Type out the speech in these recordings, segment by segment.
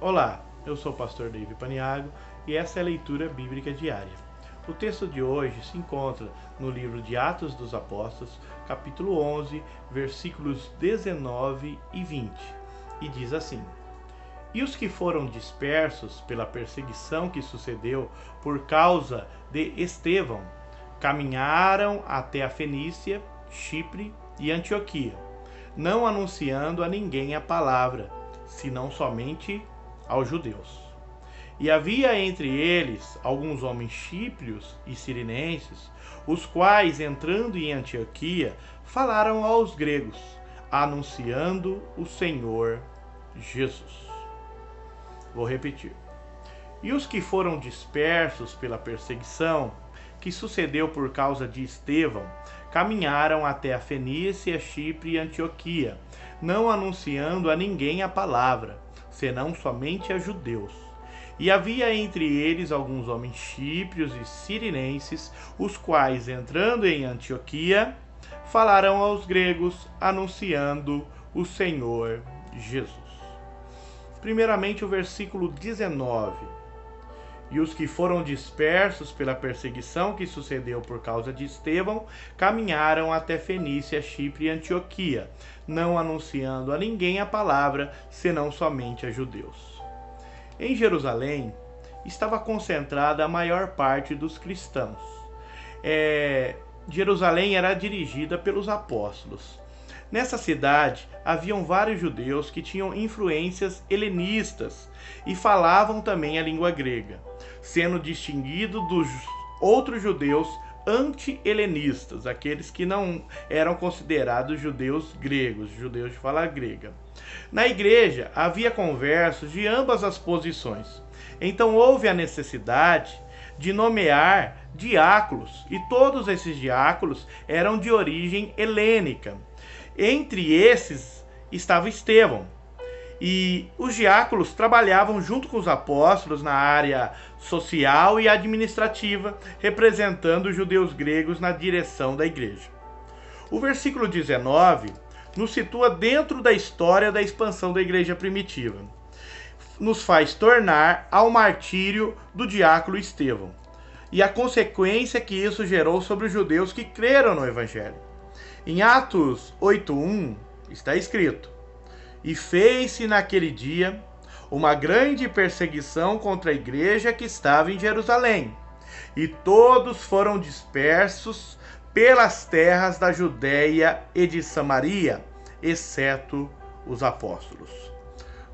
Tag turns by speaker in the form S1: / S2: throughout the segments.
S1: Olá, eu sou o pastor David Paniago e essa é a leitura bíblica diária. O texto de hoje se encontra no livro de Atos dos Apóstolos, capítulo 11, versículos 19 e 20, e diz assim: E os que foram dispersos pela perseguição que sucedeu por causa de Estevão, caminharam até a Fenícia, Chipre e Antioquia, não anunciando a ninguém a palavra, senão somente aos judeus. E havia entre eles alguns homens chíprios e sirinenses, os quais, entrando em Antioquia, falaram aos gregos, anunciando o Senhor Jesus. Vou repetir. E os que foram dispersos pela perseguição que sucedeu por causa de Estevão, caminharam até a Fenícia, Chipre e Antioquia, não anunciando a ninguém a palavra, senão somente a judeus. E havia entre eles alguns homens chíprios e sirinenses, os quais, entrando em Antioquia, falaram aos gregos, anunciando o Senhor Jesus. Primeiramente, o versículo 19. E os que foram dispersos pela perseguição que sucedeu por causa de Estevão, caminharam até Fenícia, Chipre e Antioquia, não anunciando a ninguém a palavra, senão somente a judeus. Em Jerusalém estava concentrada a maior parte dos cristãos. Jerusalém era dirigida pelos apóstolos. Nessa cidade haviam vários judeus que tinham influências helenistas e falavam também a língua grega, sendo distinguido dos outros judeus anti-helenistas, aqueles que não eram considerados judeus gregos, judeus de fala grega. Na igreja havia conversos de ambas as posições. Então houve a necessidade de nomear diáconos, e todos esses diáconos eram de origem helênica. Entre esses estava Estevão. E os diáconos trabalhavam junto com os apóstolos na área social e administrativa, representando os judeus gregos na direção da igreja. O versículo 19 nos situa dentro da história da expansão da igreja primitiva. Nos faz tornar ao martírio do diácono Estevão e a consequência que isso gerou sobre os judeus que creram no evangelho. Em Atos 8:1 está escrito: E fez-se naquele dia uma grande perseguição contra a igreja que estava em Jerusalém, e todos foram dispersos pelas terras da Judéia e de Samaria, exceto os apóstolos.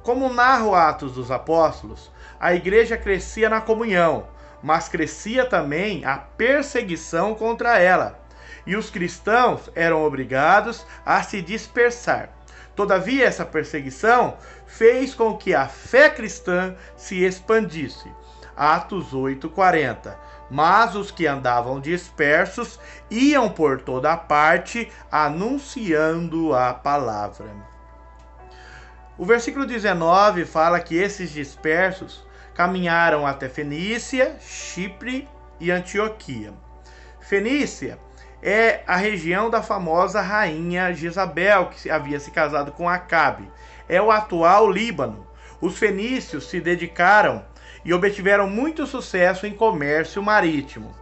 S1: Como narra o Atos dos Apóstolos, a igreja crescia na comunhão, mas crescia também a perseguição contra ela, e os cristãos eram obrigados a se dispersar. Todavia, essa perseguição fez com que a fé cristã se expandisse. Atos 8:40. Mas os que andavam dispersos iam por toda parte anunciando a palavra. O versículo 19 fala que esses dispersos caminharam até Fenícia, Chipre e Antioquia. Fenícia é a região da famosa rainha Jezabel, que havia se casado com Acabe. É o atual Líbano. Os fenícios se dedicaram e obtiveram muito sucesso em comércio marítimo.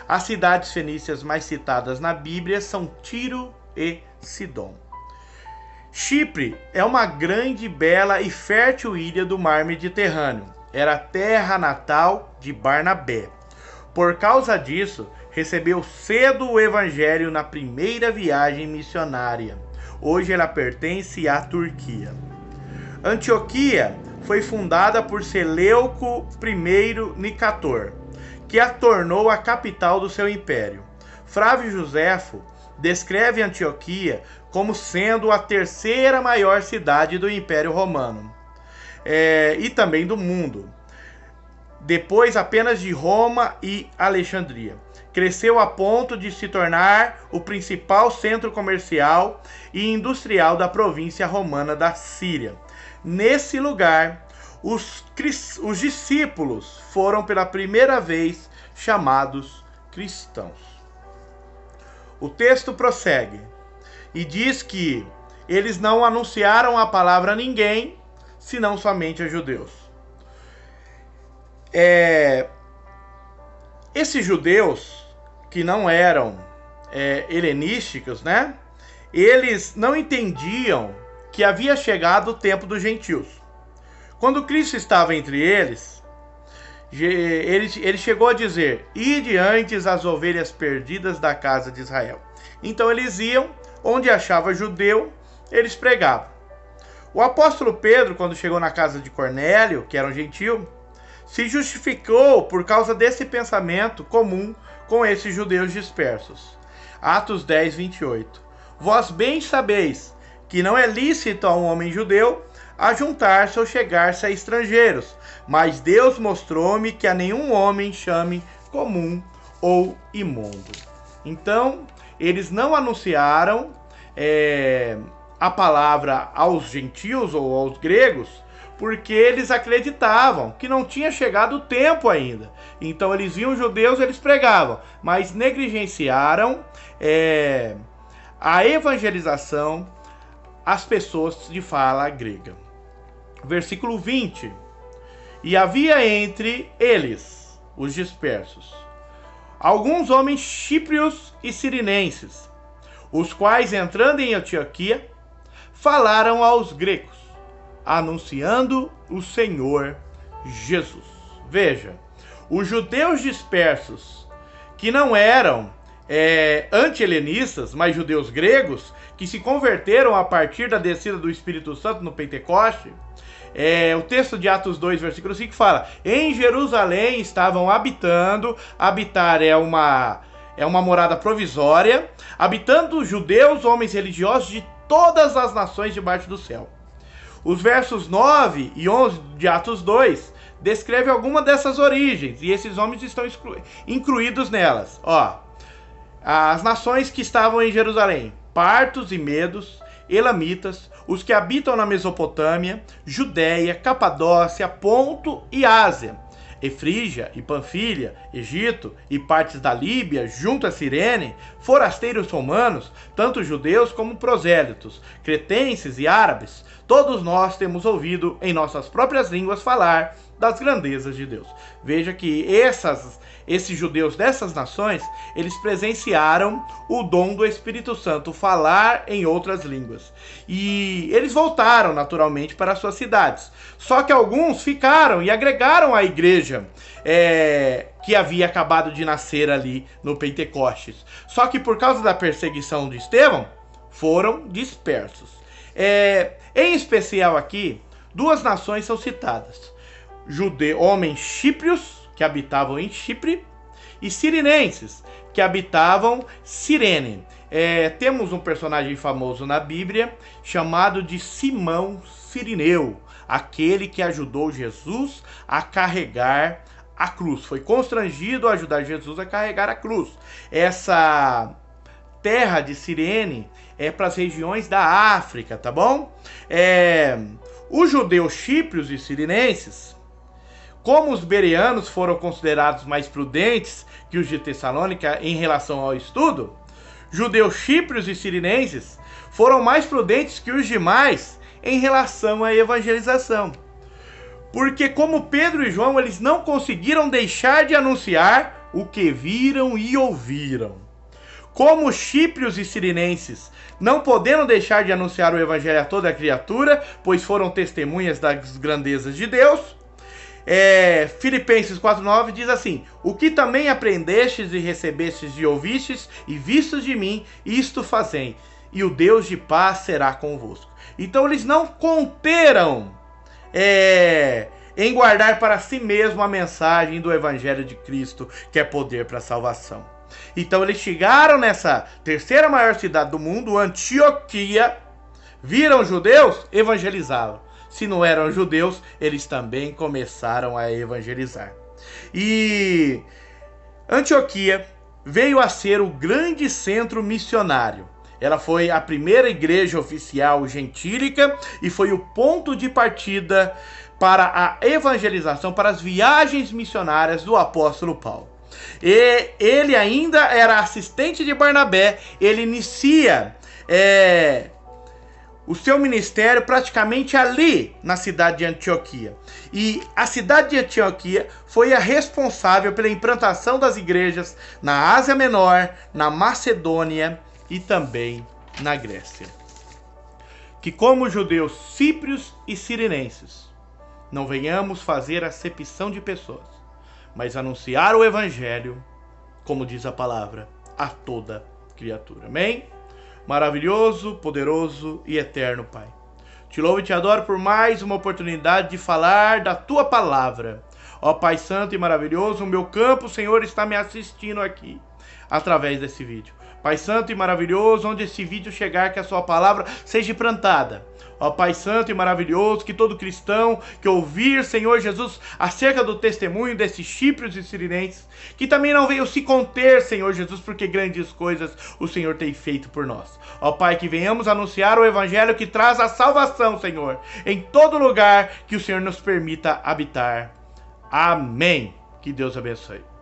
S1: As cidades fenícias mais citadas na Bíblia são Tiro e Sidom. Chipre é uma grande, bela e fértil ilha do mar Mediterrâneo. Era a terra natal de Barnabé. Por causa disso, recebeu cedo o evangelho na primeira viagem missionária. Hoje ela pertence à Turquia. Antioquia foi fundada por Seleuco I Nicator, que a tornou a capital do seu império. Flávio Joséfo descreve Antioquia como sendo a terceira maior cidade do Império Romano e também do mundo, depois apenas de Roma e Alexandria. Cresceu a ponto de se tornar o principal centro comercial e industrial da província romana da Síria. Nesse lugar, os discípulos foram pela primeira vez chamados cristãos. O texto prossegue e diz que eles não anunciaram a palavra a ninguém, senão somente a judeus. Esses judeus que não eram helenísticos, né? Eles não entendiam que havia chegado o tempo dos gentios. Quando Cristo estava entre eles, ele chegou a dizer: ide antes as ovelhas perdidas da casa de Israel. Então eles iam, onde achava judeu, eles pregavam. O apóstolo Pedro, quando chegou na casa de Cornélio, que era um gentio, se justificou por causa desse pensamento comum com esses judeus dispersos. Atos 10, 28. Vós bem sabeis que não é lícito a um homem judeu ajuntar-se ou chegar-se a estrangeiros, mas Deus mostrou-me que a nenhum homem chame comum ou imundo. Então, eles não anunciaram a palavra aos gentios ou aos gregos, porque eles acreditavam que não tinha chegado o tempo ainda. Então eles viam judeus, eles pregavam, mas negligenciaram a evangelização às pessoas de fala grega. Versículo 20. E havia entre eles, os dispersos, alguns homens chíprios e sirinenses, os quais, entrando em Antioquia, falaram aos gregos, anunciando o Senhor Jesus. Veja, os judeus dispersos, que não eram anti-helenistas, mas judeus gregos, que se converteram a partir da descida do Espírito Santo no Pentecoste, o texto de Atos 2, versículo 5 fala: em Jerusalém estavam habitando, habitar é uma morada provisória, habitando judeus, homens religiosos de todas as nações debaixo do céu. Os versos 9 e 11 de Atos 2 descrevem alguma dessas origens, e esses homens estão incluídos nelas. As nações que estavam em Jerusalém: partos e medos, elamitas, os que habitam na Mesopotâmia, Judéia, Capadócia, Ponto e Ásia, Efrígia e Panfilha, Egito e partes da Líbia, junto a Cirene, forasteiros romanos, tanto judeus como prosélitos, cretenses e árabes, todos nós temos ouvido em nossas próprias línguas falar das grandezas de Deus. Veja que esses judeus dessas nações, eles presenciaram o dom do Espírito Santo, falar em outras línguas. E eles voltaram naturalmente para suas cidades. Só que alguns ficaram e agregaram à igreja que havia acabado de nascer ali no Pentecostes. Só que por causa da perseguição de Estevão, foram dispersos. Em especial aqui, duas nações são citadas: homens chíprios, que habitavam em Chipre, e sirinenses, que habitavam Cirene. Temos um personagem famoso na Bíblia chamado de Simão Cirineu, aquele que ajudou Jesus a carregar a cruz. Foi constrangido a ajudar Jesus a carregar a cruz. Essa terra de Cirene é para as regiões da África, tá bom? Os judeus chíprios e sirinenses, como os bereanos foram considerados mais prudentes que os de Tessalônica em relação ao estudo, judeus chíprios e sirinenses foram mais prudentes que os demais em relação à evangelização. Porque como Pedro e João, eles não conseguiram deixar de anunciar o que viram e ouviram. Como os chíprios e sirinenses, não podendo deixar de anunciar o evangelho a toda a criatura, pois foram testemunhas das grandezas de Deus, Filipenses 4,9 diz assim: o que também aprendestes e recebestes e ouvistes e vistos de mim, isto fazei, e o Deus de paz será convosco. Então eles não conteram em guardar para si mesmo a mensagem do evangelho de Cristo, que é poder para a salvação. Então eles chegaram nessa terceira maior cidade do mundo, Antioquia, viram judeus, evangelizavam. Se não eram judeus, eles também começaram a evangelizar. E Antioquia veio a ser o grande centro missionário. Ela foi a primeira igreja oficial gentílica e foi o ponto de partida para a evangelização, para as viagens missionárias do apóstolo Paulo. E ele ainda era assistente de Barnabé. Ele inicia o seu ministério praticamente ali na cidade de Antioquia. E a cidade de Antioquia foi a responsável pela implantação das igrejas na Ásia Menor, na Macedônia e também na Grécia. Que como judeus cíprios e sirinenses, não venhamos fazer acepção de pessoas, mas anunciar o evangelho, como diz a palavra, a toda criatura. Amém? Maravilhoso, poderoso e eterno Pai, te louvo e te adoro por mais uma oportunidade de falar da tua palavra. Ó Pai Santo e maravilhoso, o meu campo, o Senhor está me assistindo aqui, através desse vídeo. Pai Santo e maravilhoso, onde esse vídeo chegar, que a sua palavra seja plantada. Ó Pai Santo e maravilhoso, que todo cristão que ouvir, Senhor Jesus, acerca do testemunho desses chíprios e sirinenses, que também não veio se conter, Senhor Jesus, porque grandes coisas o Senhor tem feito por nós. Ó Pai, que venhamos anunciar o evangelho que traz a salvação, Senhor, em todo lugar que o Senhor nos permita habitar. Amém. Que Deus abençoe.